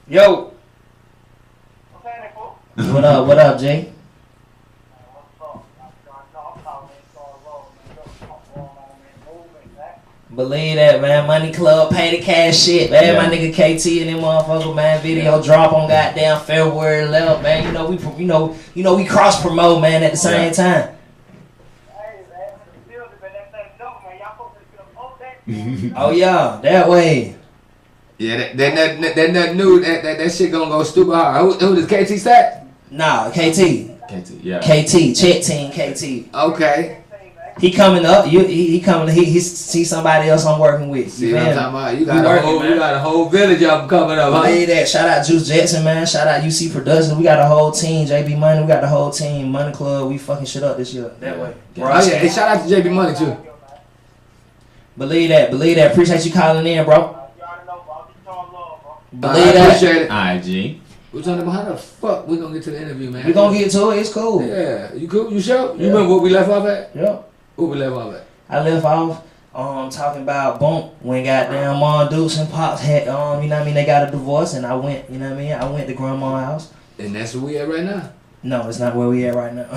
Yo. What up? What up, Jay? Believe that, man. Money Club, pay the cash shit, man. My nigga KT and them motherfucker, man. Video drop on goddamn February 11th, man. You know we cross promote, man. At the same time. Oh yeah, that way. Yeah, that new that shit gonna go stupid hard. Who does KT say? Nah, KT. KT, yeah. KT, check team KT. Okay. He coming up. He coming. He see somebody else I'm working with. See what I'm talking about? You got a whole village of them coming up. Believe that. Shout out Juice Jackson, man. Shout out UC Productions. We got a whole team. JB Money. We got the whole team. Money Club. We fucking shit up this year. That way. Oh yeah. Hey, shout out to JB Money too. Believe that. Believe that. Appreciate you calling in, bro. Believe that. Appreciate it. Alright, G. We're talking about how the fuck we gonna get to the interview, man. We gonna get to it. It's cool. Yeah. You cool? You sure? You remember what we left off at? Yeah. What we left off at? I left off talking about Bump when goddamn Mom Dukes and Pops had you know what I mean, they got a divorce, and I went, you know what I mean, I went to grandma's house. And that's where we at right now. No, it's not where we at right now.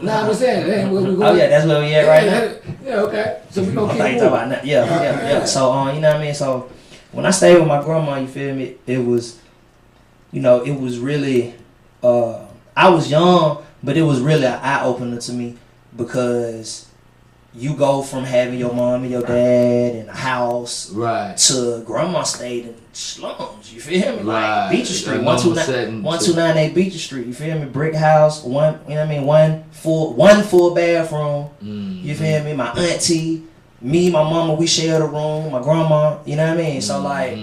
Nah, I'm saying that ain't where we going. Oh yeah, that's where we at right now. Yeah, okay. So we gonna keep moving. About yeah. So you know what I mean. So when I stayed with my grandma, you feel me? It was, you know, it was really. I was young, but it was really an eye opener to me because you go from having your mom and your dad in a house, right, to grandma stayed in slums. You feel me? Right. Like Beecher Street, 1298 Beecher Street. You feel me? Brick house, one. You know what I mean? One full bathroom. You feel me? My auntie, me, my mama, we shared a room. My grandma. You know what I mean? So like,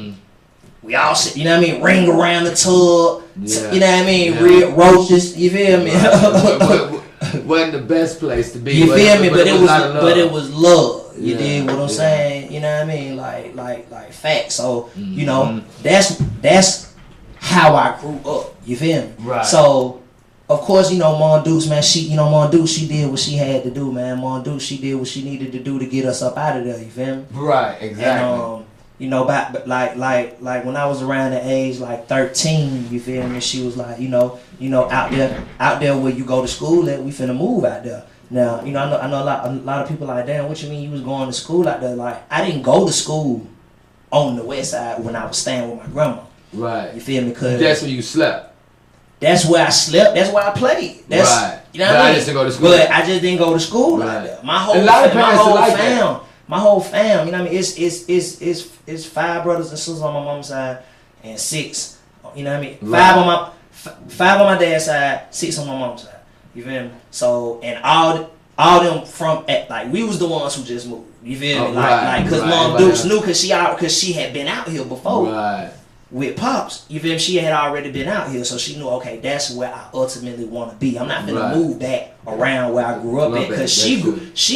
we all sit. You know what I mean? Ring around the tub. Yeah. You know what I mean? Red roaches. You feel me? Right. Wasn't the best place to be. You feel me? But it was love. You Yeah, dig what I'm saying? You know what I mean? Like facts. So you know that's how I grew up. You feel me? Right. So of course, you know, Mom Dukes, man, she did what she had to do, man. Mom Dukes, she did what she needed to do to get us up out of there. You feel me? Right. Exactly. And, you know, like when I was around the age like 13, you feel me? She was like, you know, out there where you go to school at, we finna move out there. Now, you know, I know a lot of people like, damn, what you mean you was going to school out there? Like, I didn't go to school on the west side when I was staying with my grandma. Right. You feel me? Cause that's where you slept. That's where I slept. That's where I played. That's, right. You know what I mean? I just didn't go to school. But I just didn't go to school out there. My whole fam, you know what I mean? It's 5 brothers and sisters on my mom's side and 6, you know what I mean? Right. 5 on my dad's side, 6 on my mom's side. You feel me? So, and all them from like we was the ones who just moved. You feel me? Like cause Mom Dukes knew cause she had been out here before. Right. With Pops, you feel me? She had already been out here, so she knew, okay, that's where I ultimately want to be. I'm not gonna move back around where I grew up at, because she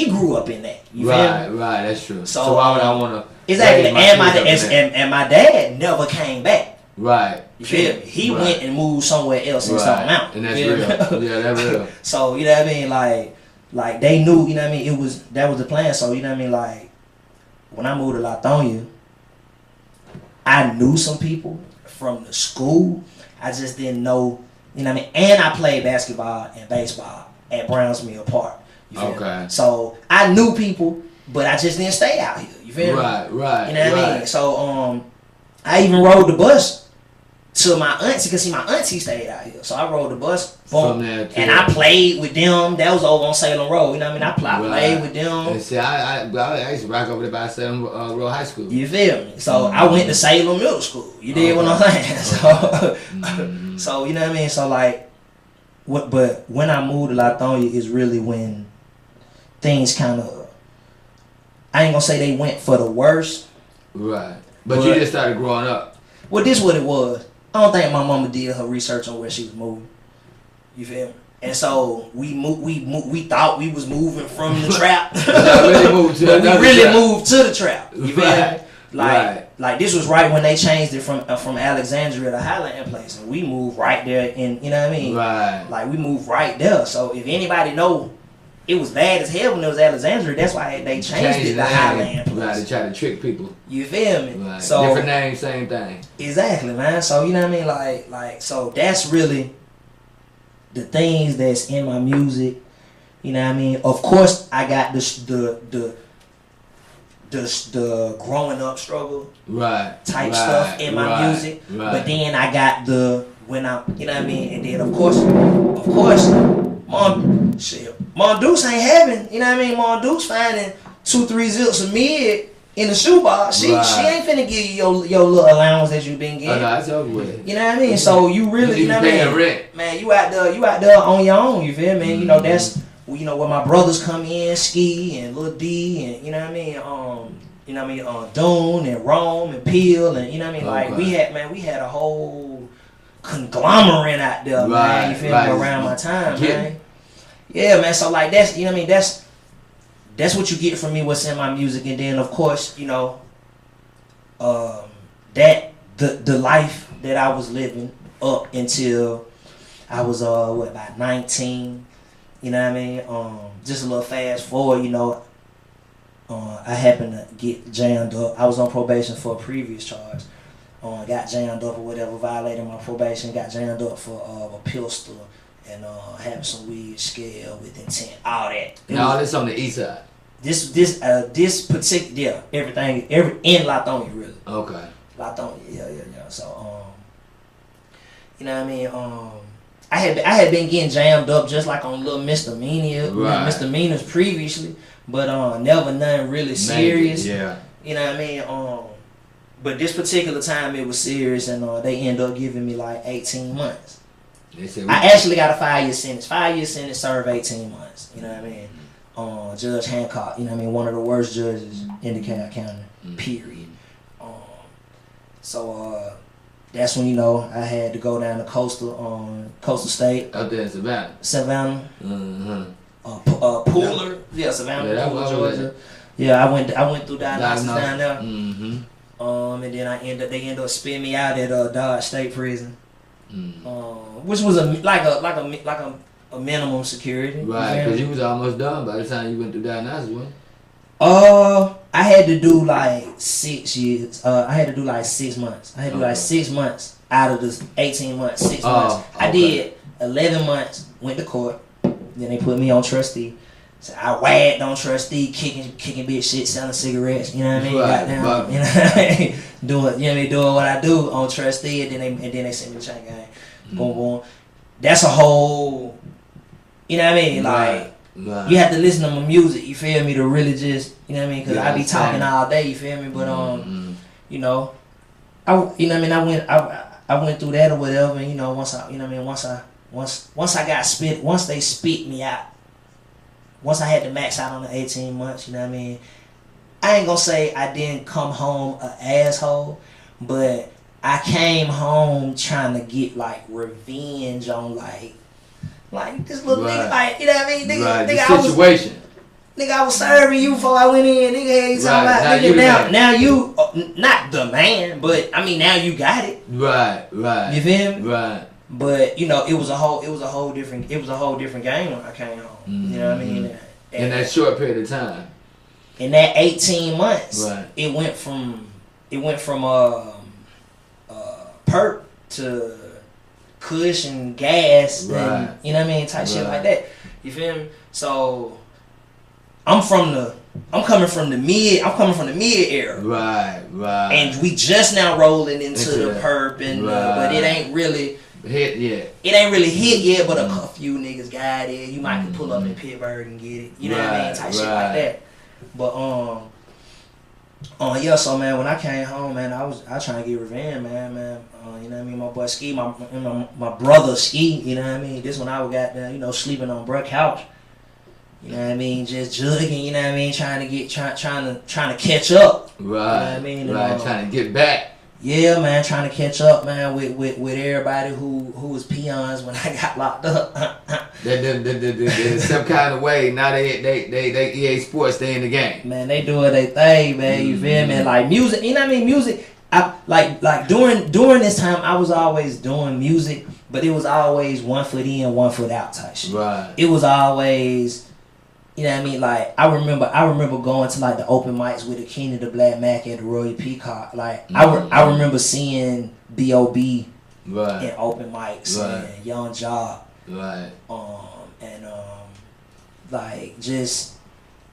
grew up in that. You feel me? Right, that's true. So why would I want to? Exactly, and my dad never came back. Right. You feel me? He went and moved somewhere else in Stone Mountain. And that's real. Yeah, that's real. So, you know what I mean? Like they knew, you know what I mean? That was the plan. So, you know what I mean? Like, when I moved to Lithonia, I knew some people from the school. I just didn't know, you know what I mean? And I played basketball and baseball at Brownsmill Park. You feel me? So, I knew people, but I just didn't stay out here. You feel me? Right. You know what I mean? So, I even rode the bus to my auntie, because see, my auntie stayed out here. So I rode the bus, boom, and I played with them. That was over on Salem Road. You know what I mean? I played with them. And see, I used to rock over there by Salem Road High School. You feel me? So I went to Salem Middle School. You did what I'm saying? So, so you know what I mean? So like, but when I moved to Lithonia is really when things kind of, I ain't gonna say they went for the worst. Right. But you just started growing up. Well, this what it was. I don't think my mama did her research on where she was moving. You feel me? And so we thought we was moving from the trap. We really moved to the trap. You feel me? Like this was right when they changed it from Alexandria to Highland Place, and we moved right there in, you know what I mean? Right. Like we moved right there. So if anybody know it was bad as hell when it was Alexandria. That's why they changed it to Highland Place. Right, they try to trick people. You feel me? Right. So different name, same thing. Exactly, man. So you know what I mean? Like so that's really the things that's in my music. You know what I mean? Of course, I got the growing up struggle type stuff in my music. Right. But then I got the when I, you know what I mean? And then of course, Mom Dukes ain't having, you know what I mean? Mom Dukes finding 2-3 zips of mid in the shoebox. She ain't finna give you your little allowance that you been getting. Oh, no, that's over with. You know what I mean? So you really, you know what I mean? Rent. Man, you out there on your own. You feel me? You know that's, you know, where my brothers come in, Ski and Lil D and you know what I mean? You know what I mean? Dune and Rome and Peel and you know what I mean? Like we had a whole conglomerate out there, man. You feel me? Around my time, man. Yeah, man. So like that's, you know what I mean? That's what you get from me. What's in my music, and then of course, you know, that the life that I was living up until I was about 19. You know what I mean? Just a little fast forward, you know. I happened to get jammed up. I was on probation for a previous charge. Got jammed up or whatever, violated my probation, got jammed up for a pistol and having some weed scale with intent, all that. All this on the east side. This particular, everything in Lithonia really. Okay. Lithonia, yeah. So you know what I mean? I had been getting jammed up just like on little misdemeanors previously, but never nothing really serious. Yeah. You know what I mean? But this particular time it was serious, and they ended up giving me like 18 months. I actually got a 5-year sentence. 5-year sentence, serve 18 months. You know what I mean? Judge Hancock, you know what I mean? One of the worst judges in DeKalb County, period. So that's when, you know, I had to go down to coastal State. Out there in Savannah. Savannah. Mm-hmm. Pooler. Yeah, Savannah, yeah, Pooler, Georgia. Yeah, I went through diagnosis down there. Mm-hmm. And then they ended up spitting me out at Dodge State Prison, which was a minimum security. Right, because you was almost done by the time you went through diagnosis, wasn't you? I had to do like 6 years. I had to do like 6 months. I had to do like 6 months out of the 18 months. 6 months. Okay. I did 11 months. Went to court. Then they put me on trustee. So I wagged on trustee, kicking bitch shit, selling cigarettes. You know what I mean? Goddamn, you know what I mean? Doing what I do on trustee, and then they sent me to chain gang. Boom, boom. That's a whole. You know what I mean? Like you have to listen to my music. You feel me? To really just, you know what I mean? Because I be talking all day. You feel me? But you know, I went through that or whatever. And, you know, once they spit me out. Once I had to max out on the 18 months, you know what I mean? I ain't gonna say I didn't come home an asshole, but I came home trying to get like revenge on like this little nigga, like, you know what I mean? Nigga, I was serving you before I went in. Nigga, you talking about nigga now you not the man, but I mean now you got it. Right. You feel me? Right. But you know, it was a whole different game when I came home. Mm-hmm. You know what I mean? In that short period of time. In that 18 months, right. it went from perp to kush and gas, right. and you know what I mean, type shit like that. You feel me? So I'm coming from the mid era. Right. And we just now rolling into the perp, and but it ain't really hit yet. It ain't really hit yet, but a few niggas got it. You might can pull up in Pittsburgh and get it. You know what I mean? Type shit like that. But yeah. So man, when I came home, man, I was trying to get revenge, man. You know what I mean? My boy Ski, my brother Ski. You know what I mean? This when I was goddamn, you know, sleeping on bruh couch. You know what I mean? Just jugging. You know what I mean? Trying to catch up. Right. You know what I mean? And, trying to get back. Yeah, man, trying to catch up, man, with everybody who was peons when I got locked up. In some kind of way, now they EA Sports, they in the game. Man, they doing their thing, man. You feel me? Like music, you know what I mean? Music. I like during this time, I was always doing music, but it was always 1 foot in, 1 foot out type shit. Right. It was always You know what I mean? Like I remember going to like the open mics with the King of the Black Mac at the Royal Peacock. Like I remember seeing B.O.B. in open mics and Young Job. Right. Like just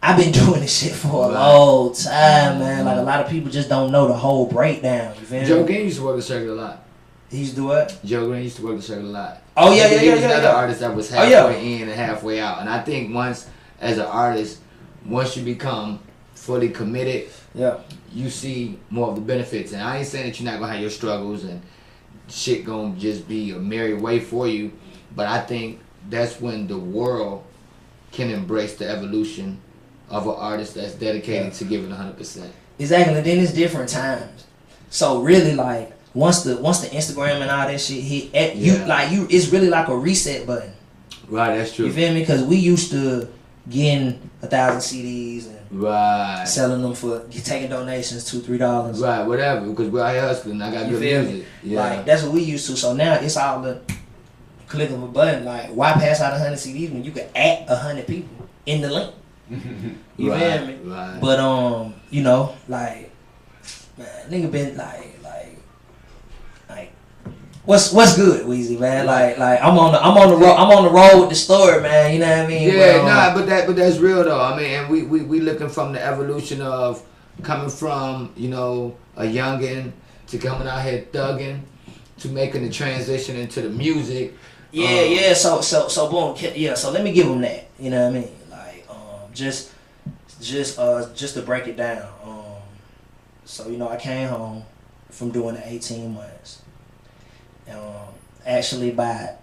I've been doing this shit for a long time, man. Like a lot of people just don't know the whole breakdown. You feel me? Joe Green used to work the circuit a lot. He used to do what? Joe Green used to work the circuit a lot. Oh yeah, he was another artist that was halfway in and halfway out. And I think once as an artist, once you become fully committed, you see more of the benefits. And I ain't saying that you're not gonna have your struggles and shit gonna just be a merry way for you, but I think that's when the world can embrace the evolution of an artist that's dedicated to giving 100%. Exactly. And then it's different times. So really, like once the Instagram and all that shit hit, it's really like a reset button. Right, that's true. You feel me? Because we used to getting 1,000 CDs and selling them for taking donations $2-3. Right, whatever. Because we're out here hustling. I got good music. Yeah. Like that's what we used to. So now it's all the click of a button. Like why pass out 100 CDs when you could add 100 people in the link? You feel me? Right. But you know, like man, nigga been like what's good, Pweezy, man? Like I'm on the road with the story, man. You know what I mean? Yeah, but that's real though. I mean, and we looking from the evolution of coming from, you know, a youngin' to coming out here thugging to making the transition into the music. Yeah. So boom. Yeah. So let me give them that. You know what I mean? Like just to break it down. So you know, I came home from doing the 18 months. Actually by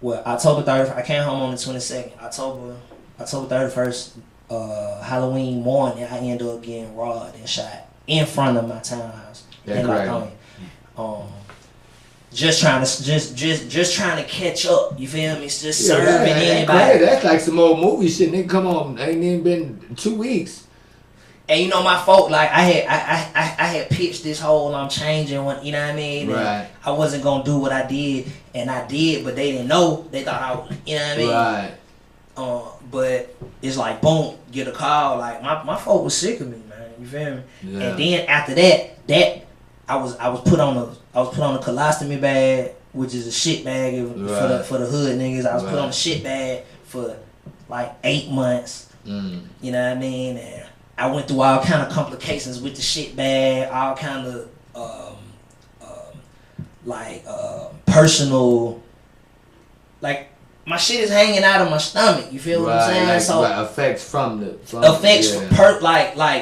October 30th, I came home on the 22nd. October 31st, Halloween morning, I ended up getting robbed and shot in front of my townhouse in Lithonia. Just trying to catch up. You feel me? It's just serving anybody. That's like some old movie shit. Nigga, come on, ain't even been 2 weeks. And you know my folk, like I had pitched this whole I'm changing one, you know what I mean? Right. I wasn't gonna do what I did, and I did, but they didn't know. They thought I was, you know what I mean? Right. But it's like boom, get a call. Like my folk was sick of me, man. You feel me? Yeah. And then after that I was put on a colostomy bag, which is a shit bag for the hood niggas. I was put on a shit bag for like 8 months. You know what I mean? And I went through all kind of complications with the shit bag, all kind of personal, like my shit is hanging out of my stomach. You feel what I'm saying? Like, so effects from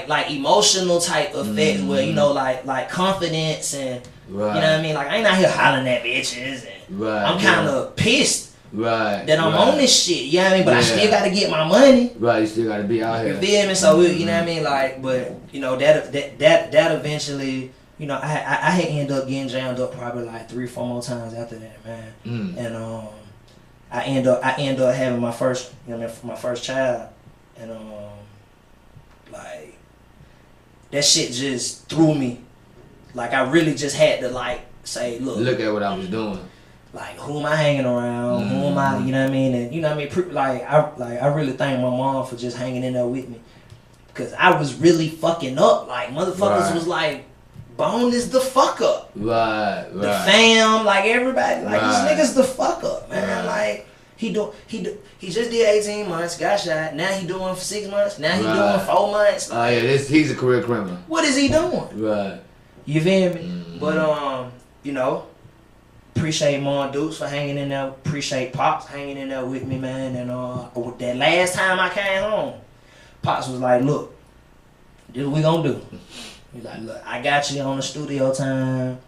like emotional type effects where you know like confidence and you know what I mean. Like I ain't out here hollering at bitches and I'm kind of pissed. That I'm on this shit, you know what I mean? But I still gotta get my money. Right, you still gotta be out here. You feel me? So you know what I mean? Like, but you know that eventually, you know, I had ended up getting jammed up probably like 3-4 more times after that, man. And I end up having my first, you know, my first child, and like that shit just threw me. Like I really just had to like say, look at what I was doing. Like who am I hanging around? Who am I? You know what I mean? And you know what I mean? I really thank my mom for just hanging in there with me, cause I was really fucking up. Like motherfuckers was like, Bone is the fuck up. The fam, like everybody, like this nigga's the fuck up, man. Like he just did 18 months, got shot. Now he doing 6 months. Now he doing 4 months. Like, he's a career criminal. What is he doing? Right. You feel me? But you know. Appreciate Mom Dukes for hanging in there. Appreciate Pops hanging in there with me, man. And that last time I came home, Pops was like, look, this what we gonna do. He's like, look, I got you on the studio time,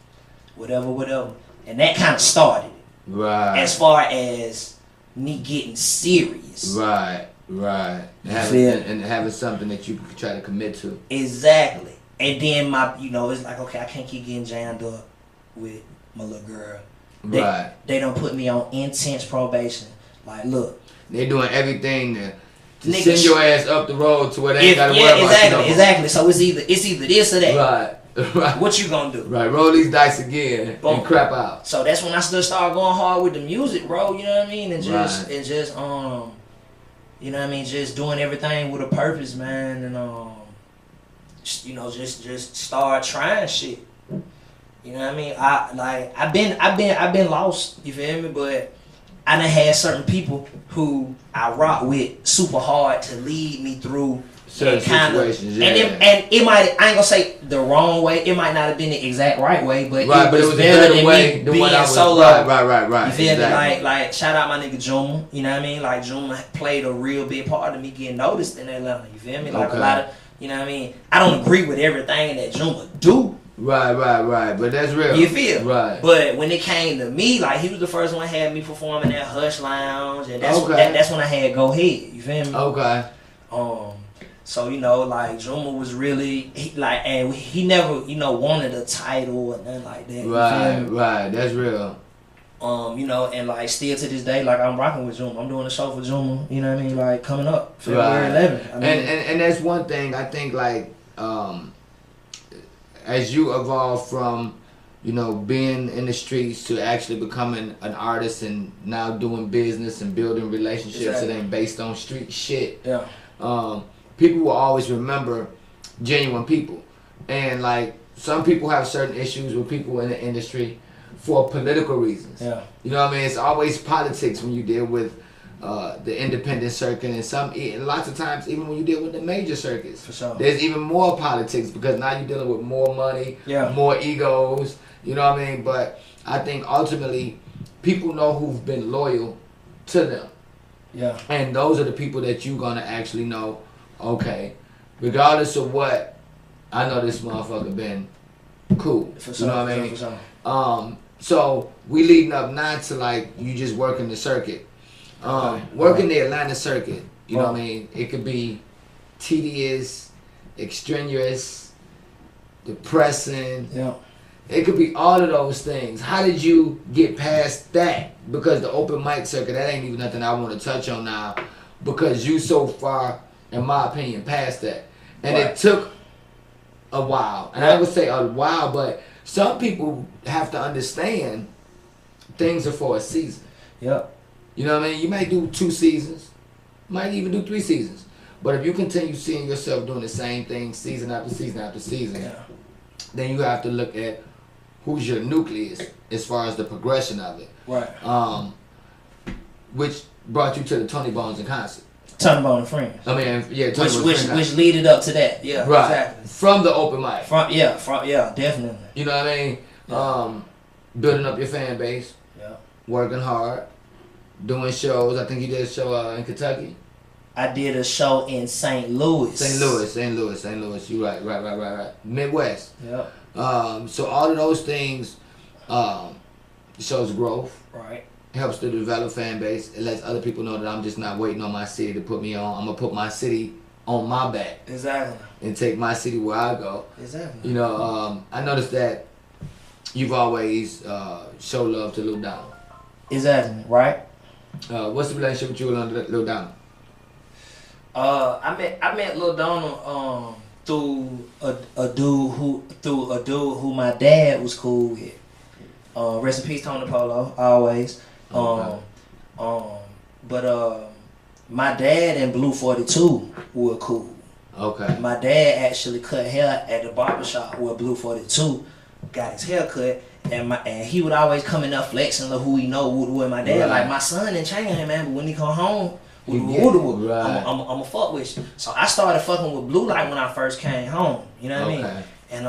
whatever. And that kind of started it. Right. As far as me getting serious. Right. And having something that you could try to commit to. Exactly. And then it's like, okay, I can't keep getting jammed up with my little girl. They don't put me on intense probation. Like, look, they doing everything to send your ass up the road to where they ain't gotta worry about you. Exactly. So it's either this or that. Right. What you gonna do? Right. Roll these dice again and crap out. So that's when I started going hard with the music, bro. You know what I mean? And just You know what I mean? Just doing everything with a purpose, man, and you know, just start trying shit. You know what I mean? I've been lost. You feel me? But I done had certain people who I rock with super hard to lead me through certain situations. Yeah. And it might, I ain't gonna say the wrong way. It might not have been the exact right way, but right, it was better than way, me being solo. Right. You feel me? Like shout out my nigga Juma. You know what I mean? Like Juma played a real big part of me getting noticed in Atlanta. You feel me? Like a lot of, you know what I mean? I don't agree with everything that Juma do. Right. But that's real. You feel? Right. But when it came to me, like he was the first one had me performing at Hush Lounge, and that's that's when I had Go Ahead. You feel me? Okay. So you know, like Juma was really and he never, you know, wanted a title or nothing like that. Right. That's real. You know, and like still to this day, like I'm rocking with Juma. I'm doing a show for Juma. You know what I mean? Like coming up February 11th. I mean, and that's one thing I think, like as you evolve from, you know, being in the streets to actually becoming an artist and now doing business and building relationships that ain't based on street shit. Yeah. People will always remember genuine people. And like some people have certain issues with people in the industry for political reasons. Yeah. You know what I mean? It's always politics when you deal with the independent circuit, and lots of times even when you deal with the major circuits. For sure. There's even more politics because now you're dealing with more money, yeah, more egos, you know what I mean? But I think ultimately people know who've been loyal to them. Yeah. And those are the people that you're gonna actually know, okay, regardless of what, I know this motherfucker been cool. For sure, you know what I mean? For sure. So we leading up not to like you just working the circuit. Working the Atlanta circuit, you know what I mean? It could be tedious, extraneous, depressing. Yeah. It could be all of those things. How did you get past that? Because the open mic circuit, that ain't even nothing I want to touch on now. Because you so far, in my opinion, past that. And it took a while. And I would say a while, but some people have to understand things are for a season. Yep. You know what I mean? You might do 2 seasons, might even do 3 seasons. But if you continue seeing yourself doing the same thing season after season after season, then you have to look at who's your nucleus as far as the progression of it. Right. Which brought you to the Tony Bones in concert. Tony Bones and Friends. I mean, yeah, Tony Bones which leaded up to that. Yeah, right. Exactly. From the open mic. Yeah, definitely. You know what I mean? Yeah. Building up your fan base. Yeah. Working hard. Doing shows. I think you did a show in Kentucky. I did a show in St. Louis. St. Louis. You right. Midwest. Yep. So all of those things shows growth. Right. Helps to develop fan base. It lets other people know that I'm just not waiting on my city to put me on. I'm gonna put my city on my back. Exactly. And take my city where I go. Exactly. You know, I noticed that you've always showed love to Lil Donald. Exactly. Right. What's the relationship with you and Lil Donald? I met Lil Donald through a dude who my dad was cool with. Rest in peace, Tony Polo, always. But my dad and Blue 42 were cool. Okay. My dad actually cut hair at the barbershop where Blue 42 got his hair cut. And he would always come in there flexing like who he know with my dad. Like, my son didn't change him, man, but when he come home, I'm a fuck with you. So I started fucking with Blue like when I first came home. You know what I mean? And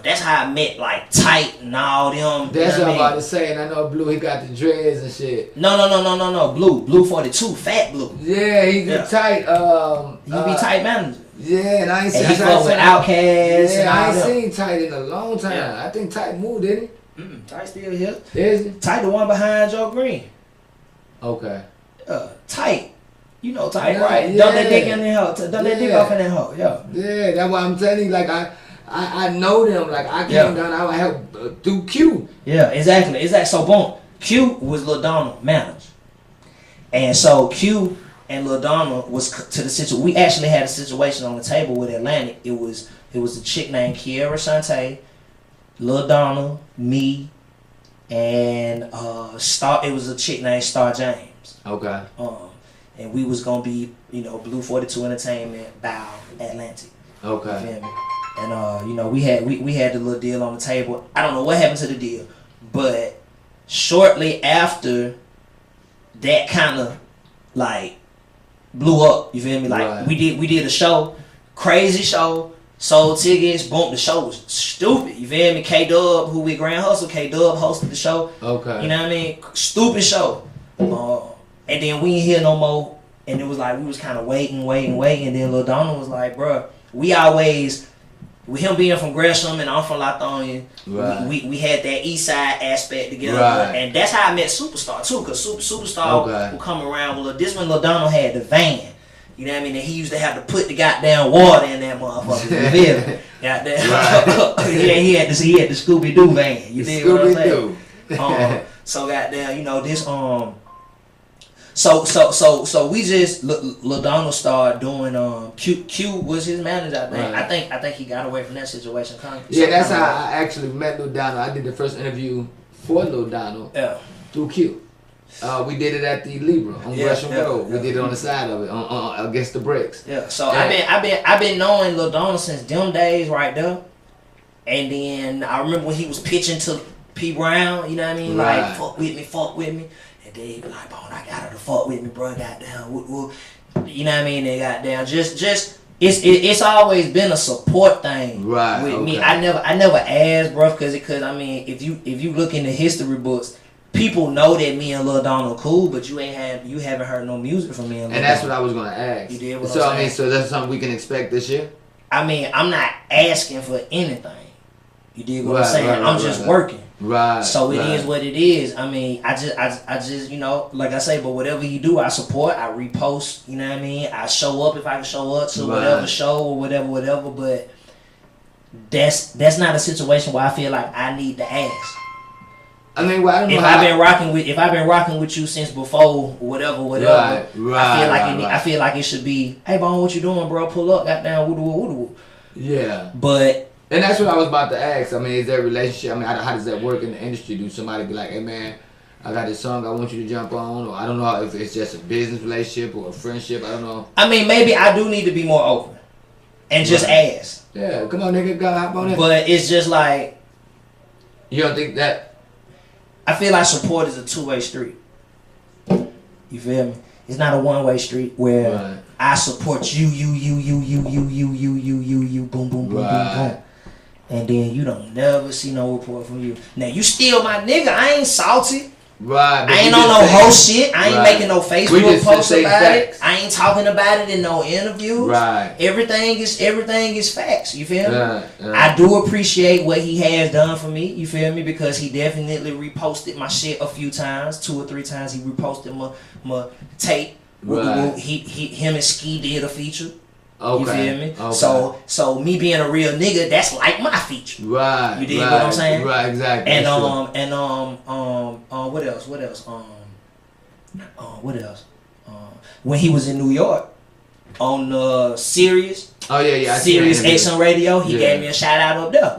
that's how I met like Tight and all them. That's what I'm about to say, and I know Blue, he got the dreads and shit. No. Blue 42, Fat Blue. Yeah, he be Tight. He be Tight manager. Yeah, and I ain't seen he fuck with Outkast. Yeah, I ain't seen Tight in a long time. Yeah. I think Tight moved, didn't he? Tight still here. Is he? Tight the one behind Joe Green. Okay. Tight. You know Tight, right? Dump that dick in that hoe. Dump that dick off in that hoe. Yeah, that's why I'm telling you, like, I know them. Like, I came down, I helped through Q. Yeah, exactly. So, boom. Q was Lil Donald manager. And so, Q and Lil Donald was to the situation. We actually had a situation on the table with Atlantic. It was a chick named Kiara Shante, Lil Donald, me, and Star. It was a chick named Star James. Okay. and we was gonna be, you know, Blue 42 Entertainment, Bow, Atlantic. Okay. You feel me? And you know, we had the little deal on the table. I don't know what happened to the deal, but shortly after that kind of like blew up. You feel me? Like we did a show, crazy show. Sold tickets, boom, the show was stupid. You feel me? K-Dub, who with Grand Hustle, K-Dub hosted the show. Okay. You know what I mean? Stupid show. And then we ain't hear no more. And it was like, we was kind of waiting. And then Lil Donald was like, bruh, we always, with him being from Gresham and I'm from Lithonia, we had that east side aspect together. And that's how I met Superstar too, because Superstar would come around with, this when Lil Donald had the van. You know what I mean? And he used to have to put the goddamn water in that motherfucker. You feel me? Goddamn. He had the Scooby Doo van. You dig what I'm saying? So goddamn, you know this. So we just Lil Donald started doing Q was his manager. I think he got away from that situation. Yeah, that's how I actually met Lil Donald. I did the first interview for Lil Donald through Q. We did it at the Libra on Gresham Road. We did it on the side of it, on against the bricks. Yeah. So I've been knowing Lil Donald since them days right there. And then I remember when he was pitching to P Brown. You know what I mean? Like fuck with me. And then he be like, "Bone, I got her to fuck with me, bro. Goddamn, you know what I mean? They goddamn just. It's always been a support thing with me. I never asked, bro, because I mean, if you look in the history books. People know that me and Lil Donald cool, but you haven't heard no music from me and Lil And that's what I was gonna ask. You did what so I'm saying? I mean, so that's something we can expect this year? I mean, I'm not asking for anything. You did what I'm saying? I'm just working. So it is what it is. I mean, I just, you know, like I say, but whatever you do, I support, I repost, you know what I mean? I show up if I can show up to whatever show or whatever, but that's not a situation where I feel like I need to ask. I mean, well, I don't know if I've been rocking with you since before, whatever. I feel like it should be, hey, Bone, what you doing, bro? Pull up, goddamn, woo. Yeah. But and that's what I was about to ask. I mean, is there a relationship? I mean, how does that work in the industry? Do somebody be like, hey, man, I got this song I want you to jump on, or I don't know if it's just a business relationship or a friendship. I don't know. I mean, maybe I do need to be more open and just ask. Yeah, come on, nigga, gotta hop on it. But it's just like, you don't think that? I feel like support is a two-way street. You feel me? It's not a one-way street where I support you, boom, and then you don't never see no report from you. Now you still my nigga. I ain't salty. I ain't on no whole shit. I ain't making no Facebook posts about it. I ain't talking about it in no interviews. Everything is facts. You feel me? I do appreciate what he has done for me. You feel me? Because he definitely reposted my shit a few times, 2 or 3 times. He reposted my tape. Him and Ski did a feature. You feel me? So me being a real nigga, that's like my feature. You dig what I'm saying? Exactly. And what else? What else? When he was in New York on Sirius. Sirius XM Radio, he gave me a shout out up there.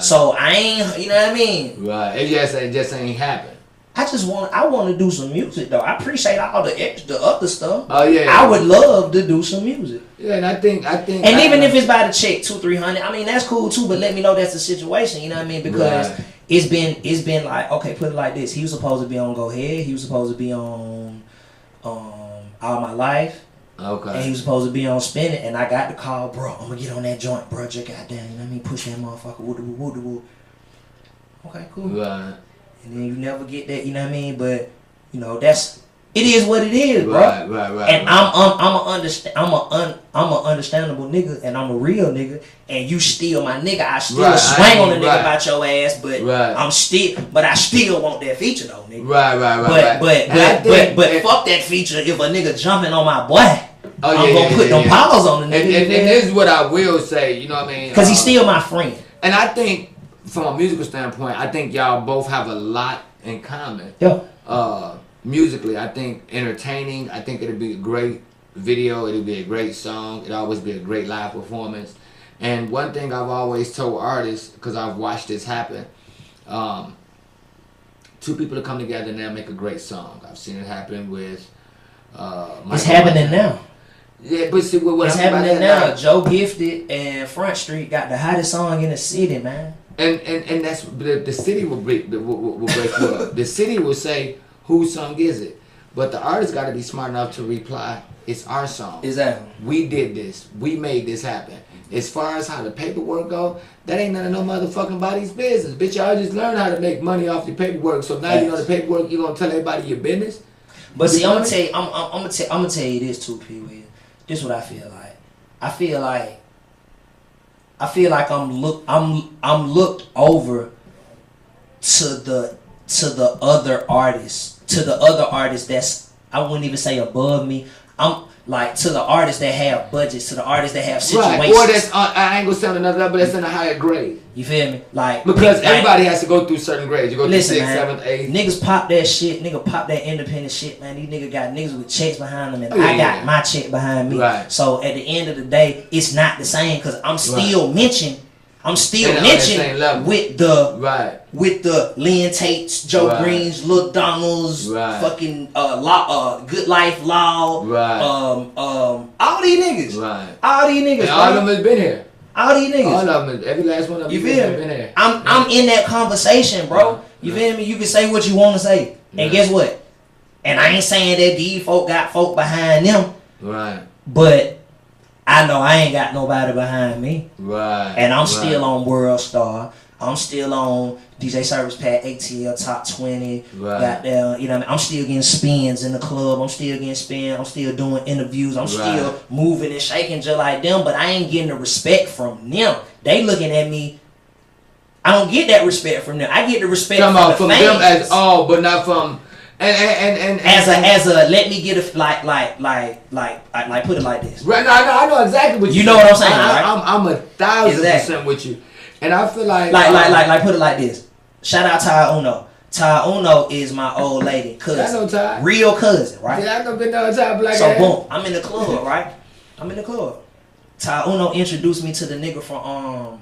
So I ain't, you know what I mean? It just ain't happened. I want to do some music though. I appreciate all the other stuff. I would love to do some music. Yeah, and I think. And even if it's by the check, 200-300, I mean that's cool too. But let me know that's the situation. You know what I mean? Because it's been like, okay, put it like this. He was supposed to be on Go Ahead. He was supposed to be on All My Life. And he was supposed to be on Spin It. And I got the call, bro. I'm gonna get on that joint, bro. Check out down. You know what I mean? Push that motherfucker. Woo. Okay, cool. And then you never get that, you know what I mean? But you know, it is what it is, bro. And I'm a understandable nigga, and I'm a real nigga, and you still my nigga. I still swing on a nigga about your ass, but I still want that feature though, nigga. But fuck that feature if a nigga jumping on my boy. I'm gonna put them paws on the nigga. And this is what I will say, you know what I mean? Because he's still my friend. And I think from a musical standpoint, I think y'all both have a lot in common. Musically, I think entertaining. I think it'll be a great video. It'll be a great song. It'll always be a great live performance. And one thing I've always told artists, because I've watched this happen, 2 people to come together and they'll make a great song. I've seen it happen with It's happening now. Yeah, but see what it's happening now. Like, Joe Gifted and Front Street got the hottest song in the city, man. And that's the city will break will break you up. The city will say whose song is it, but the artist got to be smart enough to reply. It's our song. Exactly. We did this. We made this happen. As far as how the paperwork go, that ain't none of no motherfucking body's business. Bitch, y'all just learn how to make money off your paperwork. So now you know the paperwork. You gonna tell everybody your business. But see, I'm gonna tell you this too, P. Will. This is what I feel like. I feel like I'm looked over to the other artists. To the other artists that's, I wouldn't even say above me. I'm like to the artists that have budgets, to the artists that have situations. Right. Or that's I ain't gonna sound another level, that's in a higher grade. You feel me? Like because everybody has to go through certain grades. You go through 6th, 7th, 8th. Niggas pop that shit. Nigga pop that independent shit, man. These niggas got niggas with checks behind them, and I got my check behind me. Right. So at the end of the day, it's not the same because I'm still mentioning. I'm still mentioning with the Lynn Tates, Joe Greens, Lil Donalds, fucking Good Life Law, all these niggas, all these niggas, and all of them has been here. All these niggas, all of them, every last one of them, you feel me? Been here. I'm in that conversation, bro. You feel me? You can say what you want to say, and guess what? And I ain't saying that these folk got folk behind them, but I know I ain't got nobody behind me. And I'm still on World Star. I'm still on DJ Service Pack, ATL Top 20. Goddamn, you know what I mean? I'm still getting spins in the club. I'm still getting spins. I'm still doing interviews. I'm still moving and shaking just like them, but I ain't getting the respect from them. They looking at me. I don't get that respect from them. I get the respect from the fans. Them as all, but not from... And as a let me get a like put it like this. Right, no, I know exactly what you know what I'm saying. I'm 1,000% with you, and I feel like put it like this. Shout out Ty Uno. Ty Uno is my old lady cousin. I know Ty. Real cousin, right? Yeah, I know good Ty black. So boom, I'm in the club, right? I'm in the club. Ty Uno introduced me to the nigga from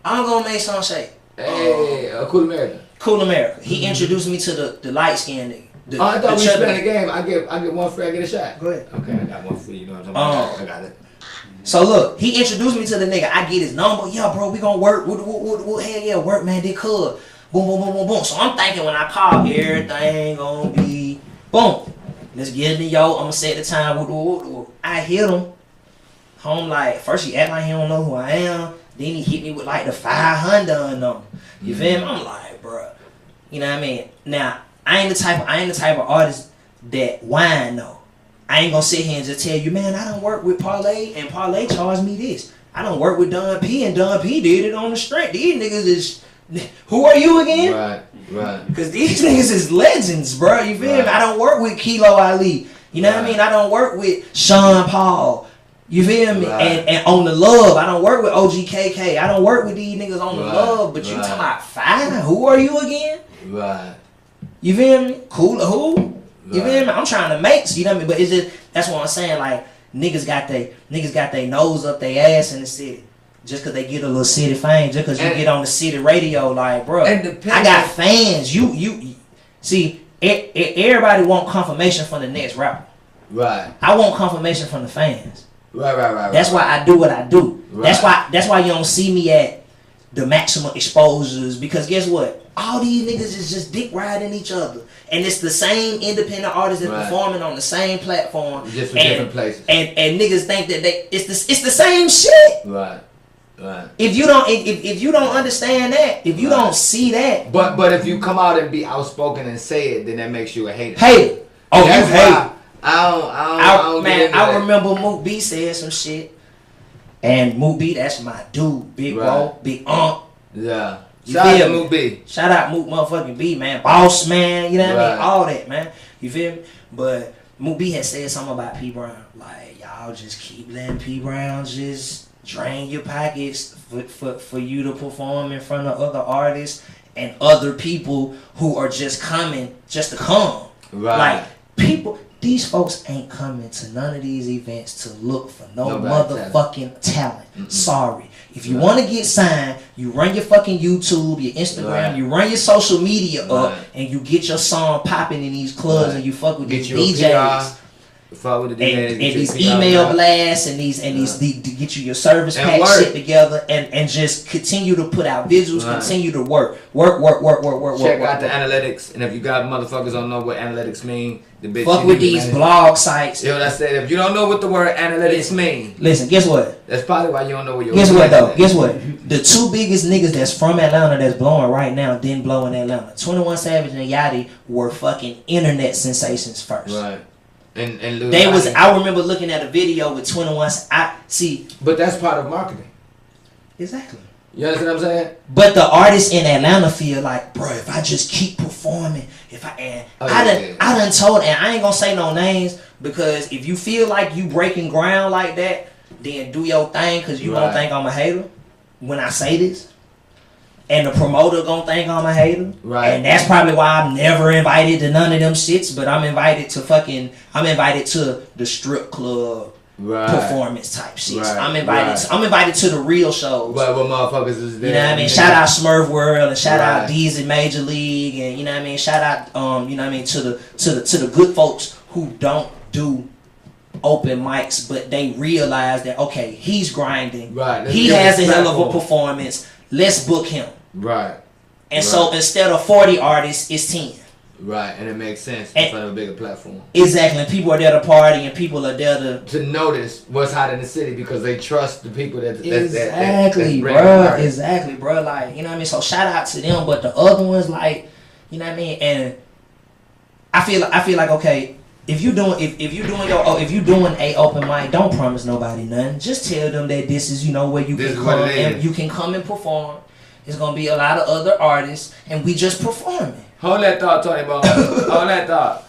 I'm gonna make some shake. Hey, Cool America. Cool America. He introduced me to the light skinned nigga. I thought we spent a game. I get one free, I get a shot. Go ahead. Okay, I got one free. You know what I'm talking about? I got it. So look, he introduced me to the nigga. I get his number. Yeah, bro, we gonna work. Hell yeah, work, man. They could. Boom, boom, boom, boom, boom. So I'm thinking when I call, everything gonna be boom. Let's get it, yo. I'm gonna set the time. I hit him. Home like first he act like he don't know who I am. Then he hit me with like the 500 number. You feel me? I'm like, bro. You know what I mean? Now, I ain't the type of artist that whine though. I ain't gonna sit here and just tell you, man, I don't work with Parlay and Parlay charged me this. I don't work with Don P and Don P did it on the strength. These niggas is, who are you again? Right. Because these niggas is legends, bro. You feel me? I don't work with Kilo Ali. You know what I mean? I don't work with Sean Paul. You feel me? And on the love, I don't work with OGKK. I don't work with these niggas on the love. But you talking about fine? Who are you again? You feel me? Cool who? You feel me? I'm trying to make, you know what I mean? But it's just, that's what I'm saying. Like niggas got their nose up their ass in the city. Just cause they get a little city fame, just cause you get on the city radio, like bro, I got fans. You see, everybody want confirmation from the next rapper. I want confirmation from the fans. That's why I do what I do. That's why you don't see me at the maximum exposures, because guess what? All these niggas is just dick riding each other, and it's the same independent artists that's performing on the same platform, just for different places. And niggas think that it's the same shit. If you don't understand that, if you don't see that, but if you come out and be outspoken and say it, then that makes you a hater. Oh, you hate. I remember Mook B said some shit, and Mook B, that's my dude, big bro, big Yeah. Shout out to Mook B. Shout out Mook motherfucking B, man, boss man. You know what I mean? All that, man. You feel me? But Mook B had said something about P Brown, like y'all just keep letting P Brown just drain your pockets for you to perform in front of other artists and other people who are just coming just to come. Like people. These folks ain't coming to none of these events to look for no motherfucking talent. Sorry. If you want to get signed, you run your fucking YouTube, your Instagram, you run your social media up, and you get your song popping in these clubs, and you fuck with these DJs. With the and these email blasts and these to get you your service pack shit together and just continue to put out visuals, continue to work. Check out the analytics, and if you got motherfuckers don't know what analytics mean, the bitch fuck with these blog sites. Yo, that's it. If you don't know what the word analytics mean, listen. Guess what? That's probably why you don't know what your. Guess what though? Guess what? The two biggest niggas that's from Atlanta that's blowing right now didn't blow in Atlanta. 21 Savage and Yachty were fucking internet sensations first. Right. And they was. I remember looking at a video with 21. I see. But that's part of marketing. Exactly. You understand what I'm saying? But the artists in Atlanta feel like, bro, if I just keep performing, I done told, and I ain't gonna say no names because if you feel like you breaking ground like that, then do your thing because you won't think I'm a hater when I say this. And the promoter gonna think I'm a hater. Right. And that's probably why I'm never invited to none of them shits, but I'm invited to the strip club performance type shit. Right. I'm invited to the real shows. But what motherfuckers is there? You know what I mean? Shout out Smurf World and shout out D's in Major League and you know what I mean? Shout out you know what I mean to the good folks who don't do open mics, but they realize that okay, he's grinding. Right. He has a hell of a performance. Let's book him. Right. And so instead of 40 artists, it's 10. Right, and it makes sense in front of a bigger platform. Exactly. And people are there to party and people are there to notice what's hot in the city because they trust the people that's Exactly, bro. Like, you know what I mean? So shout out to them, but the other ones, like, you know what I mean? And I feel like okay, if you doing a open mic, don't promise nobody nothing. Just tell them that this is, you know, where you can come and you can come and perform. There's gonna be a lot of other artists, and we just performing. Hold that thought, Tony Bone. Hold that thought.